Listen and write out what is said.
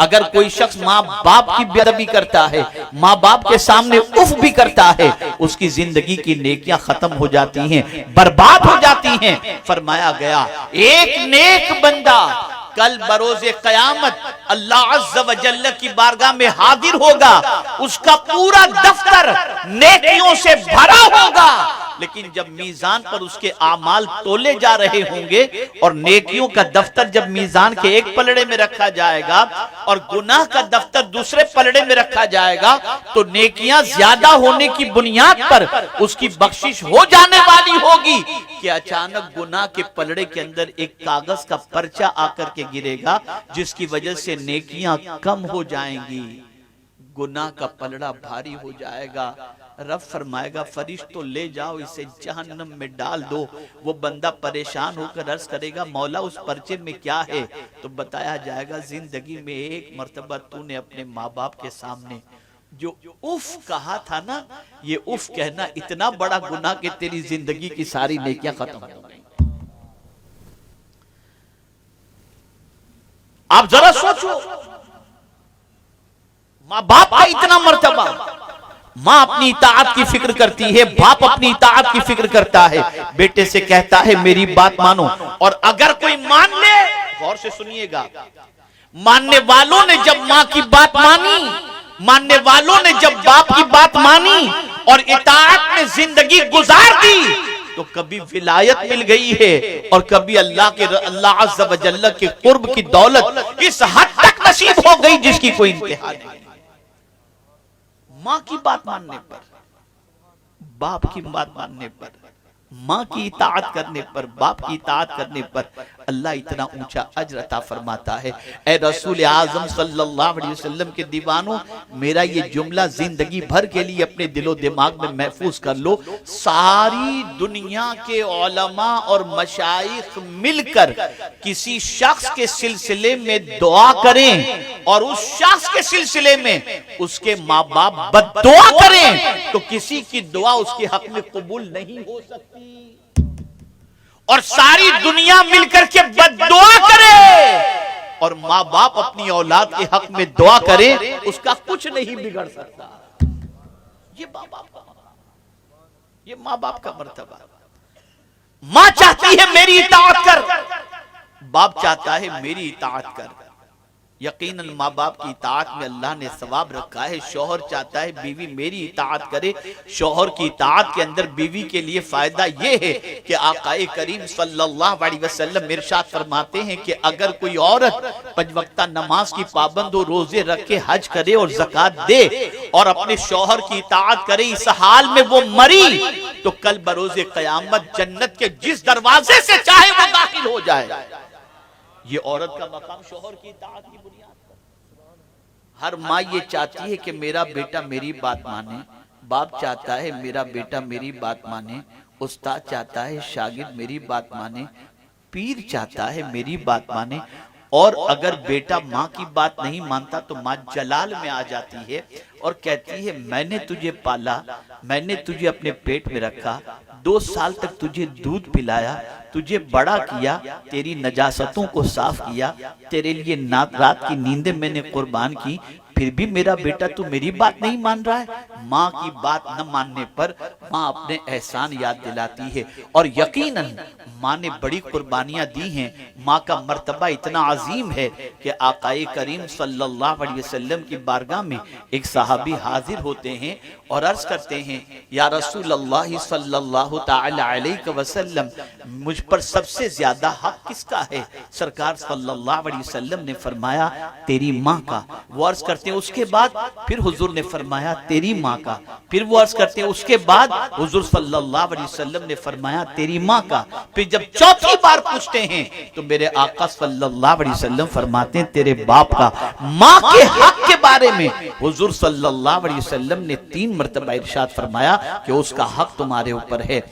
اگر کوئی شخص ماں باپ کی بے ادبی کرتا ہے، ماں باپ کے سامنے اف بھی کرتا ہے، اس کی زندگی کی نیکیاں ختم ہو جاتی ہیں، برباد ہو جاتی ہیں۔ فرمایا گیا ایک نیک بندہ کل بروز قیامت اللہ عز و جل کی بارگاہ میں حاضر ہوگا، اس کا پورا دفتر نیکیوں سے بھرا ہوگا، لیکن جب میزان پر اس کے اعمال تولے جا رہے ہوں گے اور نیکیوں کا دفتر جب میزان کے ایک پلڑے میں رکھا جائے گا اور گناہ کا دفتر دوسرے پلڑے میں رکھا جائے گا، تو نیکیاں زیادہ ہونے کی بنیاد پر اس کی بخشش ہو جانے والی ہوگی کہ اچانک گناہ کے پلڑے کے اندر ایک کاغذ کا پرچہ آ کر کے گرے گا، جس کی وجہ سے نیکیاں کم ہو جائیں گی، گناہ کا پلڑا بھاری ہو جائے گا۔ رب فرمائے گا فرشتوں لے جاؤ اسے جہنم میں ڈال دو۔ وہ بندہ پریشان ہو کر عرض کرے گا مولا اس پرچے میں کیا ہے؟ تو بتایا جائے گا زندگی میں ایک مرتبہ تو نے اپنے ماں باپ کے سامنے جو اف کہا تھا نا، یہ اف کہنا اتنا بڑا گناہ کہ تیری زندگی کی ساری نیکیاں ختم ہو گئی۔ آپ ذرا سوچو، ماں باپ کا اتنا مرتبہ، ماں اپنی اطاعت کی فکر کرتی ہے، باپ اپنی اطاعت کی فکر کرتا ہے، بیٹے سے کہتا ہے میری بات مانو، اور اگر کوئی مان لے، غور سے سنیے گا، ماننے والوں نے جب ماں کی بات مانی، ماننے والوں نے جب باپ کی بات مانی اور اطاعت میں زندگی گزار دی، تو کبھی ولایت مل گئی ہے اور کبھی اللہ عز و جل کے قرب کی دولت اس حد تک نصیب ہو گئی جس کی کوئی انتہا نہیں۔ ماں کی بات ماننے پر، باپ کی بات ماننے پر، ماں کی اطاعت کرنے پر، باپ کی اطاعت کرنے پر اللہ اتنا اونچا اجر عطا فرماتا ہے۔ اے رسول اعظم صلی اللہ علیہ وسلم کے دیوانوں، میرا یہ جملہ زندگی بھر کے لیے اپنے دل و دماغ میں محفوظ کر لو۔ ساری دنیا کے علماء اور مشائخ مل کر کسی شخص کے سلسلے میں دعا کریں اور اس شخص کے سلسلے میں اس کے ماں باپ بد دعا کریں تو کسی کی دعا اس کے حق میں قبول نہیں ہو سکتی، اور ساری دنیا مل کر کے بد دعا کرے اور ماں باپ اپنی اولاد کے حق میں دعا کرے، اس کا کچھ نہیں بگڑ سکتا۔ یہ ماں باپ کا مرتبہ۔ ماں چاہتی ہے میری اطاعت کر، باپ چاہتا ہے میری اطاعت کر۔ یقیناً ماں باپ کی اطاعت میں اللہ نے ثواب رکھا ہے۔ شوہر چاہتا ہے بیوی میری اطاعت کرے، شوہر کی اطاعت کے اندر بیوی کے لیے فائدہ یہ ہے کہ آقا کریم صلی اللہ علیہ وسلم ارشاد فرماتے ہیں کہ اگر کوئی عورت 5 وقتہ نماز کی پابند ہو، روزے رکھے، حج کرے اور زکوٰۃ دے اور اپنے شوہر کی اطاعت کرے، اس حال میں وہ مری تو کل بروز قیامت جنت کے جس دروازے سے چاہے وہ داخل ہو جائے۔ یہ عورت کا مقام شوہر کی اطاعت کی بنیاد پر۔ ہر ماں یہ چاہتی ہے کہ میرا بیٹا میری بات مانے، باپ چاہتا ہے میرا بیٹا میری بات مانے، استاد چاہتا ہے شاگرد میری بات مانے، پیر چاہتا ہے میری بات مانے، اور اگر بیٹا ماں کی بات نہیں مانتا تو ماں جلال میں آ جاتی ہے اور کہتی ہے میں نے تجھے پالا، میں نے تجھے اپنے پیٹ میں رکھا، 2 سال تک تجھے دودھ پلایا، تجھے بڑا کیا، تیری نجاستوں کو صاف کیا، تیرے لیے رات کی نیندیں میں نے قربان کی، پھر بھی میرا بیٹا تو میری بات نہیں مان رہا ہے۔ ماں کی بات نہ ماننے پر ماں اپنے احسان یاد دلاتی ہے، اور یقیناً ماں نے بڑی قربانیاں دی ہیں۔ ماں کا مرتبہ اتنا عظیم ہے کہ آقا کریم صلی اللہ علیہ وسلم کی بارگاہ میں ایک صحابی حاضر ہوتے ہیں اور عرض کرتے ہیں یا رسول اللہ صلی اللہ تعالی علیہ وسلم، مجھ پر سب سے زیادہ حق کس کا ہے؟ سرکار صلی اللہ علیہ وسلم نے فرمایا تیری ماں کا۔ وہ عرض کرتے ہیں اس کے بعد؟ پھر حضور نے فرمایا تیری ماں کا۔ پھر وہ عرض کرتے ہیں اس کے بعد؟ حضور صلی اللہ علیہ وسلم نے فرمایا تیری ماں کا۔ پھر جب چوتھی بار پوچھتے ہیں تو میرے آقا صلی اللہ علیہ وسلم فرماتے ہیں تیرے باپ کا۔ ماں کے حق کے بارے میں حضور صلی اللہ علیہ وسلم نے 3 مرتبہ ارشاد فرمایا کہ اس کا حق تمہارے اوپر ہے۔